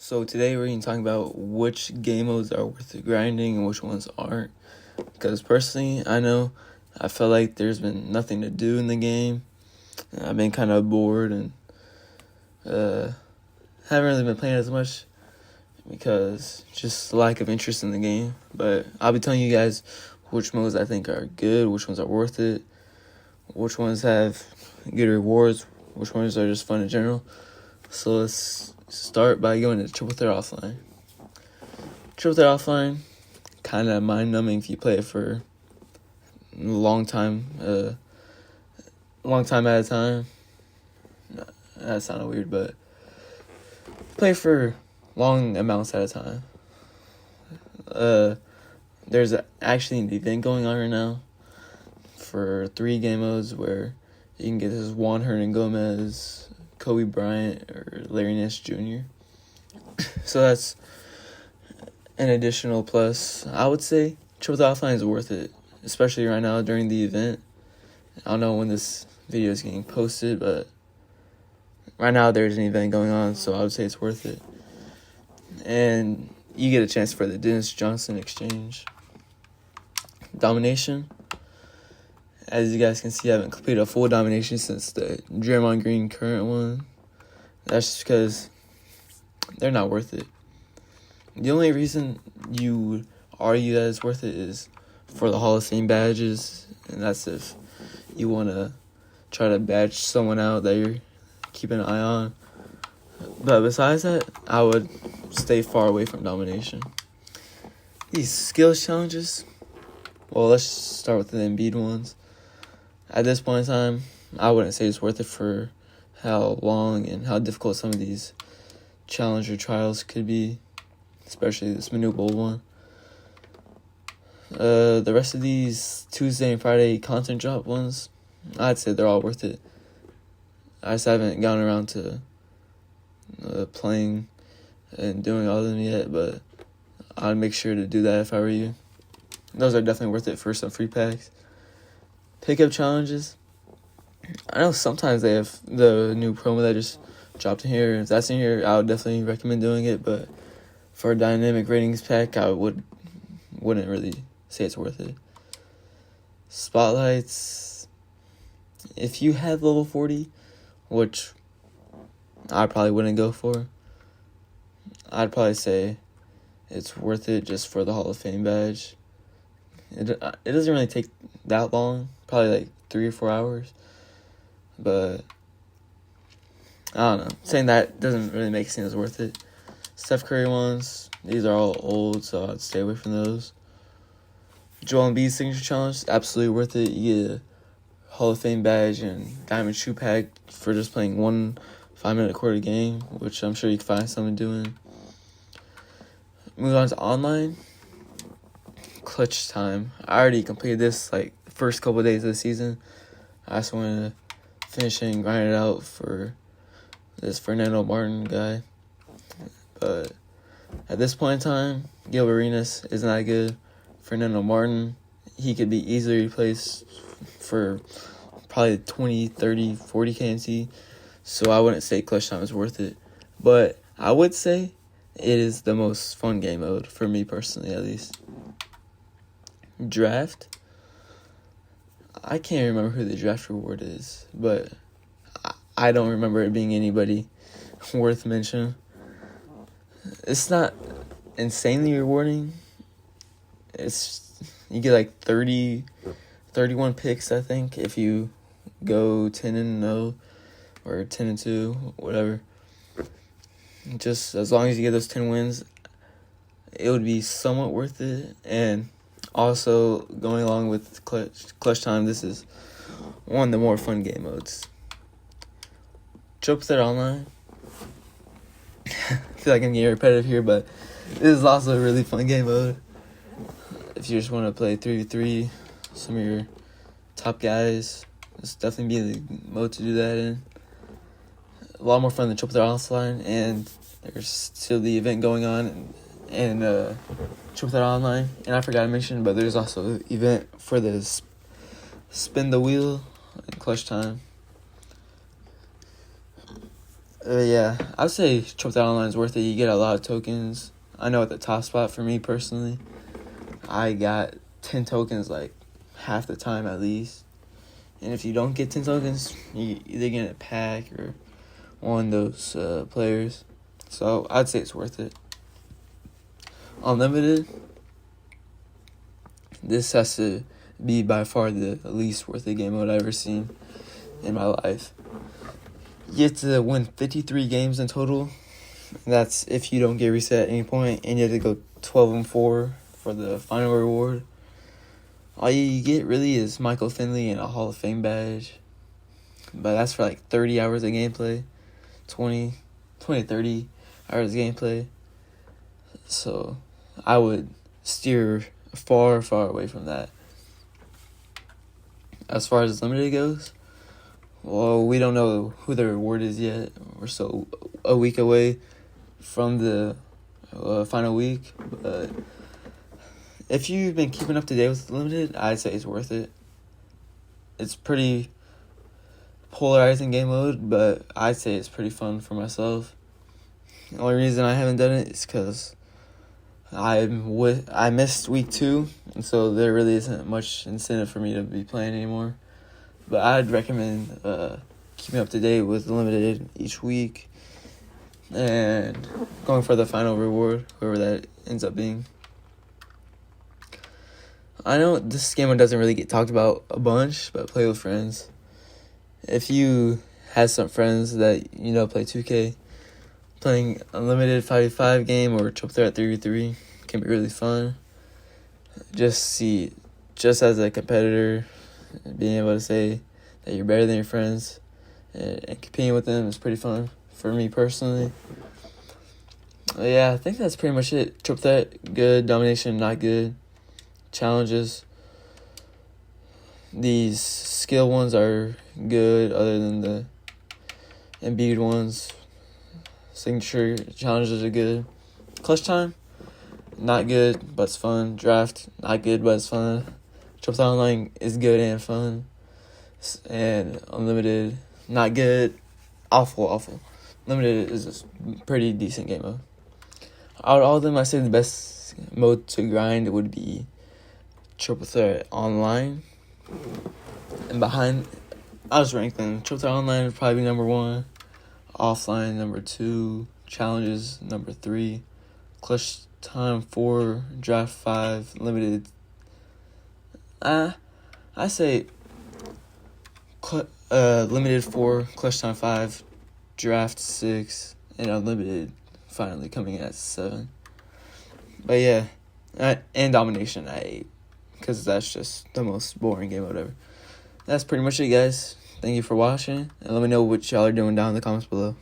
So today we're going to talk about which game modes are worth the grinding and which ones aren't. Because personally, I feel like there's been nothing to do in the game. I've been kind of bored and haven't really been playing as much because just lack of interest in the game. But I'll be telling you guys which modes I think are good, which ones are worth it, which ones have good rewards, which ones are just fun in general. So let's start by going to Triple Threat Offline. Triple Threat Offline, kind of mind-numbing if you play it for a long time at a time. That sounded weird, but play for long amounts at a time. There's actually an event going on right now for 3 game modes where you can get this Juan Hernan-Gomez, Kobe Bryant, or Larry Nance Jr. So that's an additional plus. I would say Triple Threat Offline is worth it, especially right now during the event. I don't know when this video is getting posted, but right now there's an event going on, so I would say it's worth it. And you get a chance for the Dennis Johnson exchange. Domination. As you guys can see, I haven't completed a full domination since the Draymond Green current one. That's just because they're not worth it. The only reason you argue that it's worth it is for the Hall of Fame badges, and that's if you want to try to badge someone out that you're keeping an eye on. But besides that, I would stay far away from domination. These skills challenges, well, let's start with the Embiid ones. At this point in time, I wouldn't say it's worth it for how long and how difficult some of these challenger trials could be, especially this Manu Bowl one. The rest of these Tuesday and Friday content drop ones, I'd say they're all worth it. I just haven't gotten around to playing and doing all of them yet, but I'd make sure to do that if I were you. Those are definitely worth it for some free packs. Pickup challenges. I know sometimes they have the new promo that just dropped in here. If that's in here, I would definitely recommend doing it, but for a dynamic ratings pack, I wouldn't really say it's worth it. Spotlights. If you have level 40, which I probably wouldn't go for, I'd probably say it's worth it just for the Hall of Fame badge. It doesn't really take that long, probably like 3 or 4 hours. But I don't know. Saying that doesn't really make it seem as worth it. Steph Curry ones, these are all old, so I'd stay away from those. Joel Embiid's signature challenge, absolutely worth it. You get a Hall of Fame badge and diamond shoe pack for just playing one 5-minute quarter game, which I'm sure you can find someone doing. Move on to online. Clutch time. I already completed this like the first couple of days of the season. I just want to finish and grind it out for this Fernando Martin guy. But at this point in time, Gilbert Arenas isn't that good. Fernando Martin, he could be easily replaced for probably 20, 30, 40 KMT. So I wouldn't say clutch time is worth it. But I would say it is the most fun game mode, for me personally at least. Draft. I can't remember who the draft reward is, but I don't remember it being anybody worth mention. It's not insanely rewarding. You get like 31 picks, I think, if you go 10-0 or 10-2, whatever. Just as long as you get those 10 wins, it would be somewhat worth it. And also, going along with clutch time, this is one of the more fun game modes. Triple Threat Online. I feel like I'm getting repetitive here, but this is also a really fun game mode. If you just want to play 3v3, some of your top guys, this definitely be the mode to do that in. A lot more fun than Triple Threat Offline, and there's still the event going on and Triple Threat Online. And I forgot to mention, but there's also an event for the spin the wheel and clutch time. Yeah, I would say Triple Threat Online is worth it. You get a lot of tokens. I know at the top spot for me personally, I got 10 tokens like half the time at least. And if you don't get 10 tokens, you either get a pack or one of those players. So I'd say it's worth it. Unlimited, this has to be by far the least worth it game mode I've ever seen in my life. You have to win 53 games in total. That's if you don't get reset at any point, and you have to go 12-4 for the final reward. All you get really is Michael Finley and a Hall of Fame badge. But that's for like 30 hours of gameplay. 20 to 30 hours of gameplay. So I would steer far, far away from that. As far as limited goes, well, we don't know who the reward is yet. We're still a week away from the final week. But if you've been keeping up to date with limited, I'd say it's worth it. It's pretty polarizing game mode, but I'd say it's pretty fun for myself. The only reason I haven't done it is because I missed week 2, and so there really isn't much incentive for me to be playing anymore. But I'd recommend keeping up to date with limited each week and going for the final reward, whoever that ends up being. I know this game doesn't really get talked about a bunch, but play with friends. If you have some friends that play 2K, playing unlimited 5v5 game or Triple Threat 3v3 can be really fun. Just as a competitor, being able to say that you're better than your friends and competing with them is pretty fun for me personally. Yeah, I think that's pretty much it. Triple Threat, good. Domination, not good. Challenges. These skill ones are good other than the Embiid ones. Signature challenges are good. Clutch time, not good, but it's fun. Draft, not good, but it's fun. Triple Threat Online is good and fun. And Unlimited, not good, awful. Limited is a pretty decent game mode. Out of all of them, I say the best mode to grind would be Triple Threat Online. And behind, I'll just rank them. Triple Threat Online would probably be number 1. Offline, number 2. Challenges, number 3. Clutch time, 4. Draft, 5. Limited, I say limited 4. Clutch time, 5. Draft, 6. And Unlimited finally coming in at 7. But yeah, and Domination at 8. Because that's just the most boring game ever. That's pretty much it, guys. Thank you for watching, and let me know what y'all are doing down in the comments below.